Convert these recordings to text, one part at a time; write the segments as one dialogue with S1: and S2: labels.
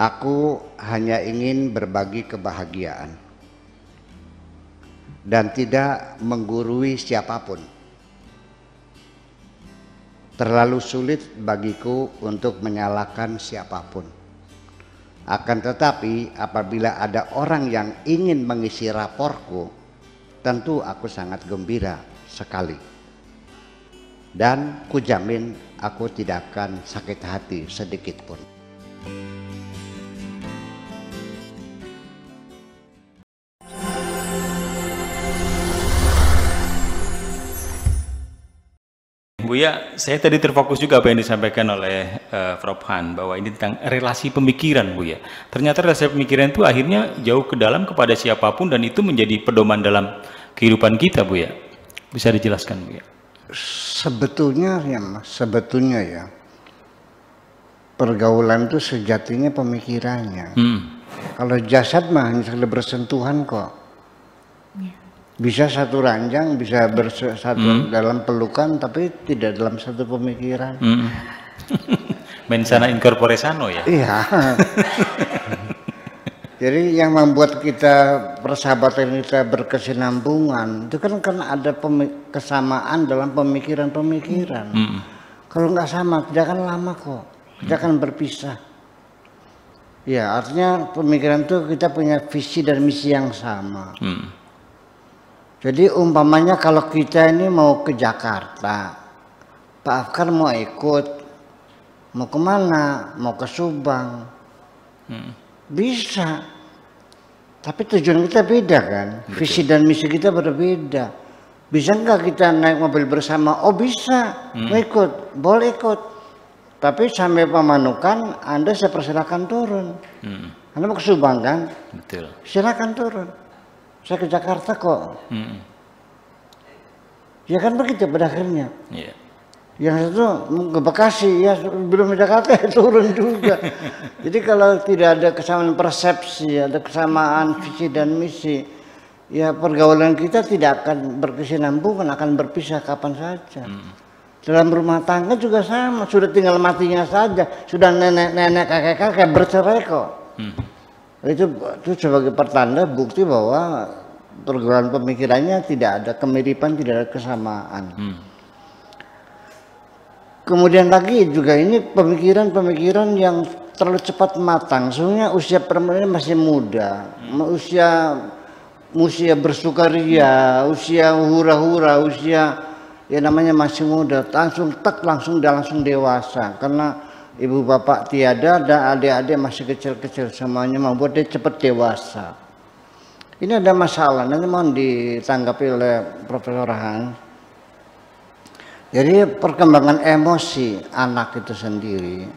S1: Aku hanya ingin berbagi kebahagiaan dan tidak menggurui siapapun. Terlalu sulit bagiku untuk menyalahkan siapapun. Akan tetapi apabila ada orang yang ingin mengisi raporku, tentu aku sangat gembira sekali. Dan kujamin aku tidak akan sakit hati sedikit pun.
S2: Buya, saya tadi terfokus juga apa yang disampaikan oleh Prof. Han, bahwa ini tentang relasi pemikiran, Buya. Ternyata relasi pemikiran itu akhirnya jauh ke dalam kepada siapapun dan itu menjadi pedoman dalam kehidupan kita, Buya. Bisa dijelaskan, Buya?
S1: Sebetulnya ya, pergaulan itu sejatinya pemikirannya. Kalau jasad mah hanya sekedar bersentuhan kok. Bisa satu ranjang, bisa bersatu dalam pelukan, tapi tidak dalam satu pemikiran.
S2: Mensana in corpore sano ya?
S1: Iya. Jadi yang membuat kita persahabatan kita berkesinambungan itu kan karena ada kesamaan dalam pemikiran-pemikiran. Kalau nggak sama tidak akan lama kok, tidak akan berpisah. Ya artinya pemikiran itu kita punya visi dan misi yang sama. Jadi umpamanya kalau kita ini mau ke Jakarta, Pak Afkar mau ikut, mau kemana? Mau ke Subang, bisa. Tapi tujuan kita beda kan, visi dan misi kita berbeda. Bisa nggak kita naik mobil bersama? Oh bisa, mau ikut, boleh ikut. Tapi sampai Pamanukan, Anda saya persilakan turun. Anda mau ke Subang kan?
S2: Betul.
S1: Silakan turun. Saya ke Jakarta kok. Ya kan begitu pada akhirnya.
S2: Yeah.
S1: Yang satu ke Bekasi, ya belum ke Jakarta ya turun juga. Jadi kalau tidak ada kesamaan persepsi, ada kesamaan visi dan misi, ya pergaulan kita tidak akan berkesinambungan, akan berpisah kapan saja. Dalam rumah tangga juga sama, sudah tinggal matinya saja, sudah nenek-nenek kakek-kakek bercerai kok. Itu sebagai pertanda bukti bahwa pergaulan pemikirannya tidak ada kemiripan, tidak ada kesamaan. Kemudian lagi juga ini pemikiran-pemikiran yang terlalu cepat matang. Sebenarnya usia perempuan masih muda, usia bersukaria, usia hura-hura, usia ya namanya masih muda. Langsung dewasa karena ibu bapak tiada dan adik-adik masih kecil-kecil, semuanya membuat dia cepat dewasa. Ini ada masalah, nanti mohon ditanggapi oleh Profesor Han. Jadi perkembangan emosi anak itu sendiri,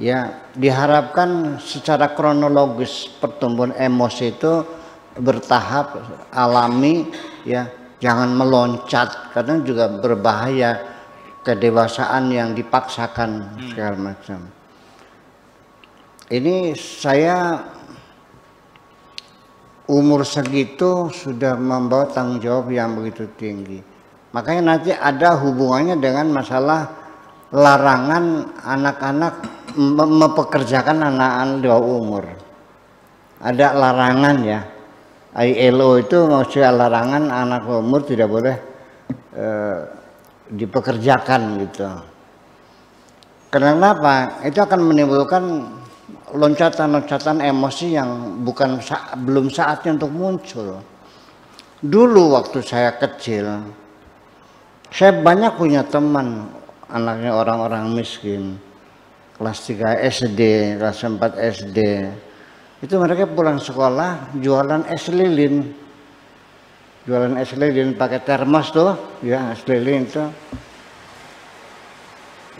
S1: ya diharapkan secara kronologis pertumbuhan emosi itu bertahap, alami, ya jangan meloncat karena juga berbahaya. Kedewasaan yang dipaksakan segala macam. Ini saya umur segitu sudah membawa tanggung jawab yang begitu tinggi. Makanya nanti ada hubungannya dengan masalah larangan anak-anak mempekerjakan anak-anak di bawah umur. Ada larangan ya. ILO itu maksudnya larangan anak umur tidak boleh dipekerjakan gitu. Kenapa? Itu akan menimbulkan loncatan-loncatan emosi yang belum saatnya untuk muncul. Dulu waktu saya kecil, saya banyak punya teman anaknya orang-orang miskin, kelas 3 SD, kelas 4 SD. Itu mereka pulang sekolah jualan es lilin. Jualan es lilin pakai termos tuh, ya es lilin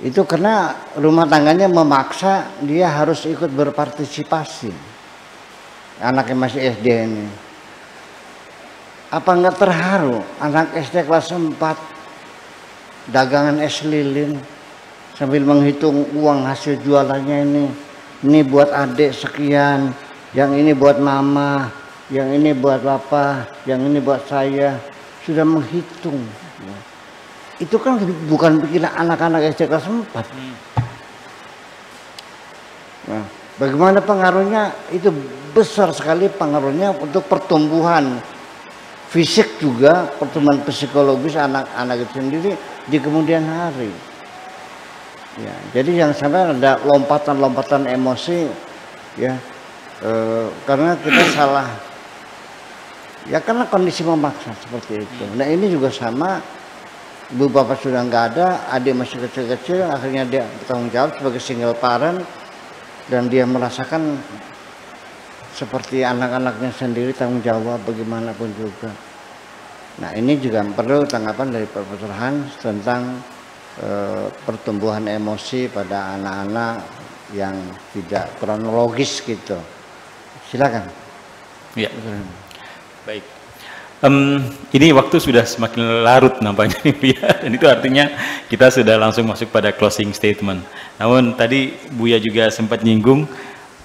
S1: itu karena rumah tangganya memaksa dia harus ikut berpartisipasi. Anaknya masih SD ini. Apa nggak terharu anak SD kelas 4 dagangan es lilin sambil menghitung uang hasil jualannya ini buat adik sekian, yang ini buat mama, yang ini buat bapak, yang ini buat saya, sudah menghitung. Itu kan bukan pikiran anak-anak SD kelas 4. Nah, Bagaimana pengaruhnya? Itu besar sekali pengaruhnya untuk pertumbuhan fisik juga, pertumbuhan psikologis anak-anak itu sendiri di kemudian hari. Ya, jadi jangan sampai ada lompatan-lompatan emosi, ya, karena kita salah. Ya karena kondisi memaksa seperti itu. Nah ini juga sama, ibu bapak sudah nggak ada, adik masih kecil-kecil, akhirnya dia bertanggung jawab sebagai single parent dan dia merasakan seperti anak-anaknya sendiri tanggung jawab bagaimanapun juga. Nah ini juga perlu tanggapan dari Profesor Hans tentang pertumbuhan emosi pada anak-anak yang tidak kronologis gitu. Silakan.
S2: Ya. Baik. Ini waktu sudah semakin larut nampaknya nih ya, dan itu artinya kita sudah langsung masuk pada closing statement. Namun tadi Buya juga sempat nyinggung,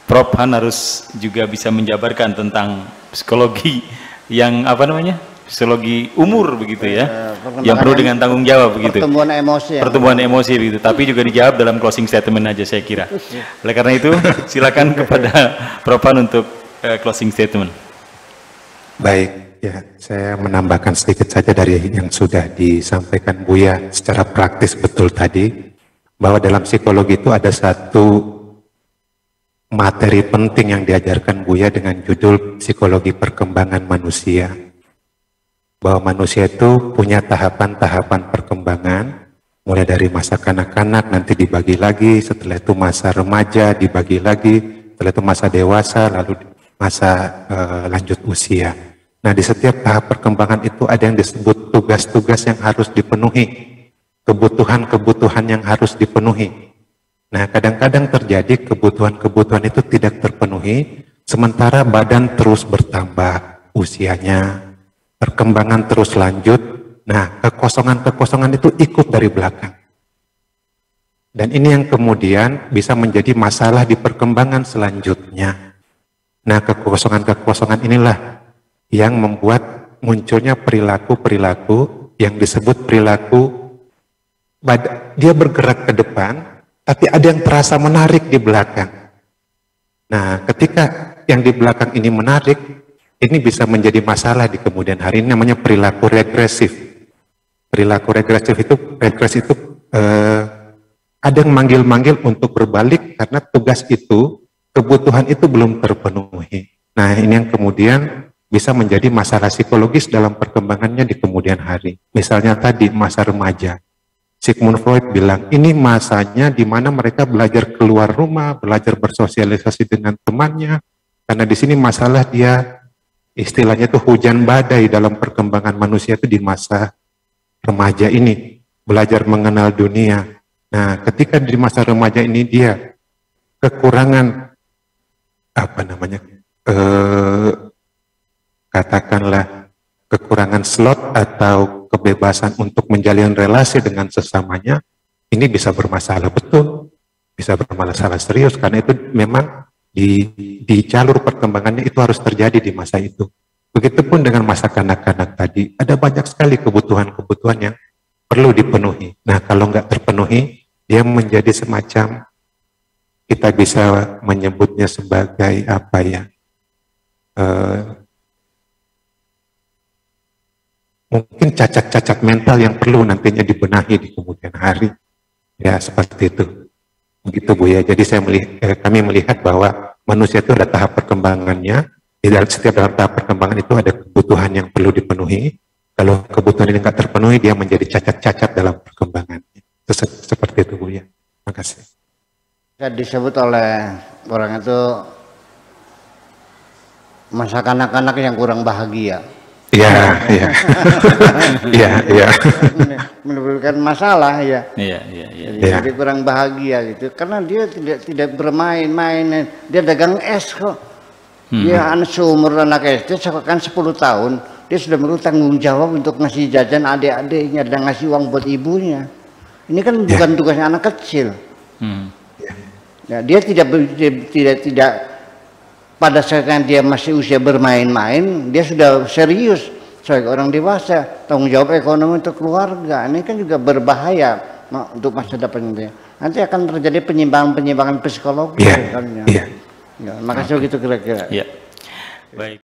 S2: Prof Han harus juga bisa menjabarkan tentang psikologi yang apa namanya, psikologi umur begitu ya, yang perlu dengan tanggung jawab begitu. Pertumbuhan emosi. Pertumbuhan emosi begitu, tapi juga dijawab dalam closing statement aja saya kira. Oleh karena itu silakan kepada Prof Han untuk closing statement.
S3: Baik, ya saya menambahkan sedikit saja dari yang sudah disampaikan Buya secara praktis betul tadi, bahwa dalam psikologi itu ada satu materi penting yang diajarkan Buya dengan judul psikologi perkembangan manusia. Bahwa manusia itu punya tahapan-tahapan perkembangan, mulai dari masa kanak-kanak nanti dibagi lagi, setelah itu masa remaja dibagi lagi, setelah itu masa dewasa, lalu masa lanjut usia. Nah di setiap tahap perkembangan itu ada yang disebut tugas-tugas yang harus dipenuhi, kebutuhan-kebutuhan yang harus dipenuhi. Nah kadang-kadang terjadi kebutuhan-kebutuhan itu tidak terpenuhi, sementara badan terus bertambah usianya, perkembangan terus lanjut. Nah kekosongan-kekosongan itu ikut dari belakang. Dan ini yang kemudian bisa menjadi masalah di perkembangan selanjutnya. Nah kekosongan-kekosongan inilah yang membuat munculnya perilaku-perilaku yang disebut perilaku dia bergerak ke depan, tapi ada yang terasa menarik di belakang. Nah ketika yang di belakang ini menarik, ini bisa menjadi masalah di kemudian hari. Ini namanya perilaku regresif. Perilaku regresif itu ada yang manggil-manggil untuk berbalik karena tugas itu, kebutuhan itu belum terpenuhi. Nah ini yang kemudian bisa menjadi masalah psikologis dalam perkembangannya di kemudian hari. Misalnya tadi masa remaja, Sigmund Freud bilang ini masanya di mana mereka belajar keluar rumah, belajar bersosialisasi dengan temannya, karena di sini masalah dia istilahnya itu hujan badai dalam perkembangan manusia itu di masa remaja ini, belajar mengenal dunia. Nah, ketika di masa remaja ini dia kekurangan katakanlah kekurangan slot atau kebebasan untuk menjalin relasi dengan sesamanya, ini bisa bermasalah betul, bisa bermasalah serius, karena itu memang di jalur perkembangannya itu harus terjadi di masa itu. Begitupun dengan masa kanak-kanak tadi, ada banyak sekali kebutuhan-kebutuhan yang perlu dipenuhi. Nah kalau nggak terpenuhi, dia menjadi semacam, kita bisa menyebutnya sebagai apa ya, mungkin cacat-cacat mental yang perlu nantinya dibenahi di kemudian hari. Ya seperti itu. Begitu Bu ya. Jadi kami melihat bahwa manusia itu ada tahap perkembangannya. Di dalam setiap tahap perkembangan itu ada kebutuhan yang perlu dipenuhi. Kalau kebutuhan ini nggak terpenuhi, dia menjadi cacat-cacat dalam perkembangannya. Seperti itu Bu ya. Terima kasih.
S1: Disebut oleh orang itu masa kanak-kanak yang kurang bahagia.
S3: Iya, iya. Iya, iya.
S1: Menimbulkan masalah ya.
S2: Iya.
S1: Jadi kurang bahagia gitu. Karena dia tidak bermain-main. Dia dagang es kok. Dia anak seumur anak SD, kan 10 tahun. Dia sudah perlu tanggung jawab untuk ngasih jajan adik-adiknya dan ngasih uang buat ibunya. Ini kan bukan tugasnya anak kecil. Ya, dia tidak pada saat dia masih usia bermain-main, dia sudah serius sebagai orang dewasa, tanggung jawab ekonomi untuk keluarga. Ini kan juga berbahaya untuk masa depan dia. Nanti akan terjadi penyimpangan-penyimpangan psikologis.
S3: Iya.
S1: Ya, makasih begitu kira-kira.
S2: Ya, baik.